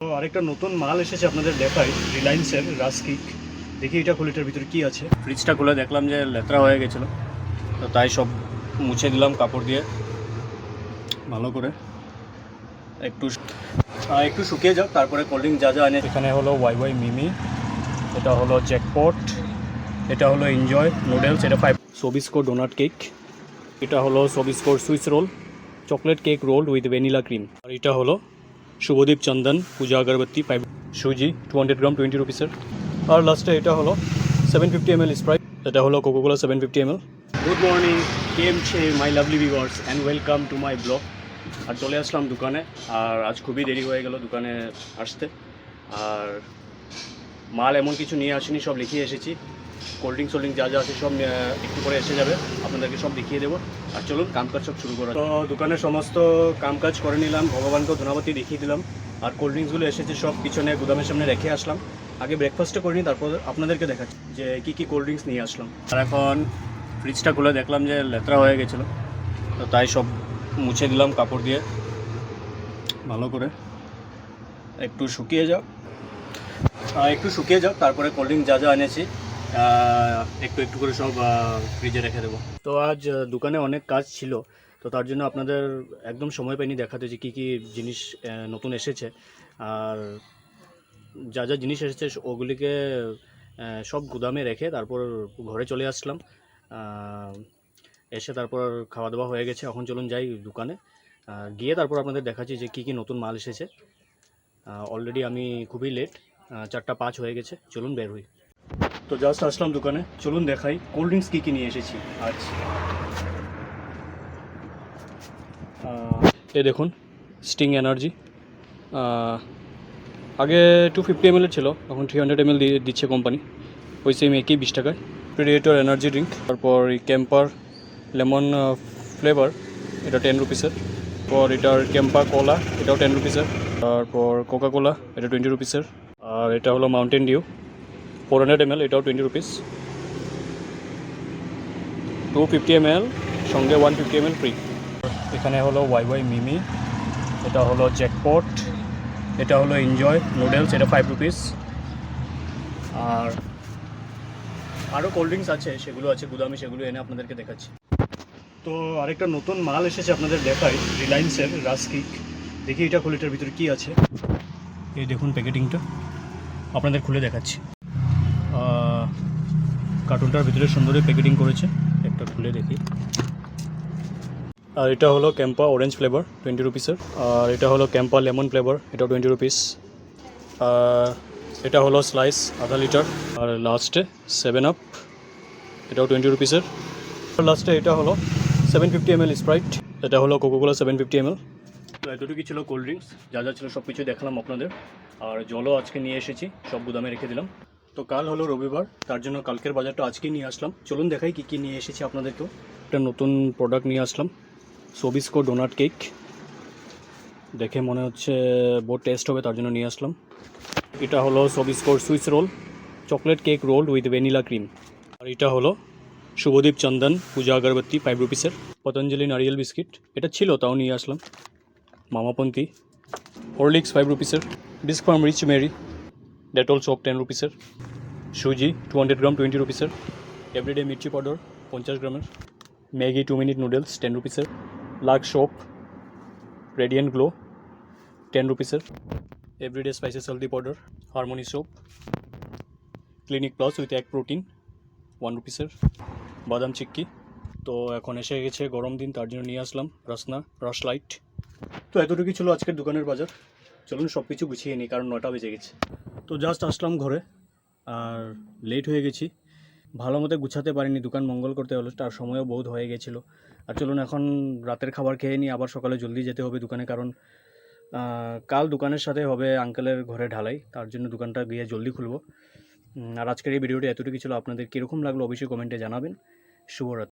তো আরেকটা নতুন মাল এসেছে আপনাদের দেখাই, রিলায়েন্সের রাস্কিক। দেখি এটা খুলে, এটার ভিতরে কী আছে। ফ্রিজটা খুলে দেখলাম যে লেত্রা হয়ে গেছিলো, তো তাই সব মুছে দিলাম কাপড় দিয়ে ভালো করে, একটু একটু শুকিয়ে যাক, তারপরে কোল্ড ড্রিঙ্ক যা যা এনে। এখানে হলো ওয়াই ওয়াই মিমি, এটা হলো জ্যাকপট, এটা হলো এনজয় নুডলস, এটা 5 সোবিস্কো ডোনাট কেক, এটা হলো সোবিস্কোর Swiss roll, chocolate cake roll with vanilla cream, আর এটা হলো শুভদীপ চন্দন পূজা আগরবাতি 5 সুজি 200 গ্রাম 20 রুপিসের। আর লাস্টে এটা হলো 750 ml স্প্রাইট, এটা হলো কোকোকোলা 750 ml। গুড মর্নিং, কেম ছে my lovely viewers and welcome to my blog. আর চলে আসলাম দোকানে, আর আজ খুবই দেরি হয়ে গেল দোকানে আসতে। আর মাল এমন কিছু নিয়ে আসিনি, সব লিখিয়ে এসেছি। কোল্ড ড্রিঙ্কস যা যা আছে সব একটু করে এসে যাবে, আপনাদেরকে সব দেখিয়ে দেবো। আর চলুন কামকাজ সব শুরু করা। তো দোকানের সমস্ত কামকাজ করে নিলাম, ভগবানকেও ধন্যবাদ দেখিয়ে দিলাম। আর কোল্ড ড্রিঙ্কসগুলো এসেছে সব পিছনে গুদামের সামনে রেখে আসলাম। আগে ব্রেকফাস্টটা করিনি, তারপর আপনাদেরকে দেখাচ্ছি যে কী কোল্ড ড্রিঙ্কস নিয়ে আসলাম। আর এখন ফ্রিজটা খুলে দেখলাম যে লেত্রা হয়ে গেছিলো, তো তাই সব মুছে দিলাম কাপড় দিয়ে ভালো করে, একটু শুকিয়ে যাক, তারপরে কোল্ড ড্রিঙ্ক যা যা এনেছি একটু একটু করে সব ফ্রিজে রেখে দেবো। তো আজ দোকানে অনেক কাজ ছিল, তো তার জন্য আপনাদের একদম সময় পাইনি দেখাতে যে কী কী জিনিস নতুন এসেছে। আর যা যা জিনিস এসেছে ওগুলিকে সব গুদামে রেখে তারপর ঘরে চলে আসলাম। এসে তারপর খাওয়া দাওয়া হয়ে গেছে, এখন চলুন যাই দোকানে, গিয়ে তারপর আপনাদের দেখাচ্ছি যে কী কী নতুন মাল এসেছে। অলরেডি আমি খুবই লেট, 4:05 হয়ে গেছে, চলুন বের হই। তো জাস্ট আসলাম দোকানে, চলুন দেখাই কোল্ড ড্রিঙ্কস কী কী নিয়ে এসেছি আজ। এই দেখুন স্টিং এনার্জি, আগে 250 ml ছিল, এখন 300 ml দিচ্ছে কোম্পানি, ওই সেম একই 20 টাকায়। প্রিডেটর এনার্জি ড্রিঙ্ক, তারপর এই ক্যাম্পার লেমন ফ্লেভার, এটা 10 রুপিসের। পর এটার ক্যাম্পা কোলা, এটাও 10 রুপিসের। তারপর কোকা কোলা, এটা 20 রুপিসের। আর এটা হলো মাউন্টেন ডিউ 400 ml, এটাও 20 রুপিস। 250 ml সঙ্গে 150 ml ফ্রি। এখানে হলো ওয়াই ওয়াই মিমি, এটা হলো জ্যাকপট, এটা হলো এনজয় নুডলস, এটা 5 রুপিস। আর আরও কোল্ড ড্রিঙ্কস আছে, সেগুলো আছে গুদামে, সেগুলো এনে আপনাদেরকে দেখাচ্ছি। তো আরেকটা নতুন মাল এসেছে আপনাদের দেখাই, রিলায়েন্সের রাস্কিক। দেখি এটা খুলে, এটার ভিতরে কী আছে। এই দেখুন প্যাকেটিংটা, আপনাদের খুলে দেখাচ্ছি। কার্টুনটার ভিতরে সুন্দরই প্যাকেটিং করেছে, একটা খুলে দেখি। আর এটা হলো ক্যাম্পা অরেঞ্জ ফ্লেভার 20 রুপিসের। আর এটা হলো ক্যাম্পা লেমন ফ্লেভার, এটাও 20 রুপিস। এটা হলো স্লাইস আধা লিটার। আর লাস্টে 7 আপ, এটাও 20 রুপিসের। লাস্টে এটা হলো 750 ml স্প্রাইট, এটা হলো কোকোকোলা 750 ml। তো এতটুকুই ছিল কোল্ড ড্রিঙ্কস, যা যা ছিল সব কিছু দেখালাম আপনাদের। আর জলও আজকে নিয়ে এসেছি, সব গুদামে রেখে দিলাম। তো কাল হলো রবিবার, তার জন্য কালকের বাজারটা আজকেই নিয়ে আসলাম। চলুন দেখাই কী কী নিয়ে এসেছি আপনাদেরকেও। একটা নতুন প্রোডাক্ট নিয়ে আসলাম, সোবিস্কো ডোনাট কেক। দেখে মনে হচ্ছে বহুত টেস্ট হবে, তার জন্য নিয়ে আসলাম। এটা হলো সোবিস্কোর Swiss roll, chocolate cake roll with vanilla cream. আর এটা হলো শুভদীপ চন্দন পূজা আগরবাতি 5 রুপিসের। পতঞ্জলি নারিয়েল বিস্কিট, এটা ছিল তাও নিয়ে আসলাম। মামাপন্থী হরলিক্স 5 রুপিসের। Bisk Farm rich Marie Dettol soap 10 রুপিসের। সুজি 200 গ্রাম 20 রুপিসের। এভরিডে মির্চি পাউডার 50 গ্রামের। ম্যাগি 2 মিনিট নুডলস 10 রুপিসের। লাক্স সোপ রেডিয়েন্ট গ্লো 10 রুপিসের। এভরিডে স্পাইসেস হলদি powder, Harmony soap, Clinic Plus with egg protein 1 রুপিসের। বাদাম চিক্কি। তো এখন এসে গেছে গরম দিন, তার জন্য নিয়ে আসলাম রসনা রস লাইট। তো এতটুকুই ছিল আজকের দোকানের বাজার। চলুন সব কিছু গুছিয়ে নিই, কারণ 9টা বেজে গেছে। তো জাস্ট আসলাম ঘরে, আর লেট হয়ে গেছি, ভালো মতো গুছাতে পারিনি, দোকান মঙ্গল করতে হলো, তার সময়ও বহুত হয়ে গেছিলো। আর চলুন এখন রাতের খাবার খেয়ে নিই, আবার সকালে জলদি যেতে হবে দোকানে, কারণ কাল দোকানের সাথে হবে আঙ্কেলের ঘরে ঢালাই, তার জন্য দোকানটা গিয়ে জলদি খুলবো। আর আজকের এই ভিডিওটি এতটুকু ছিল, আপনাদের কীরকম লাগলো অবশ্যই কমেন্টে জানাবেন। শুভরাত্রি।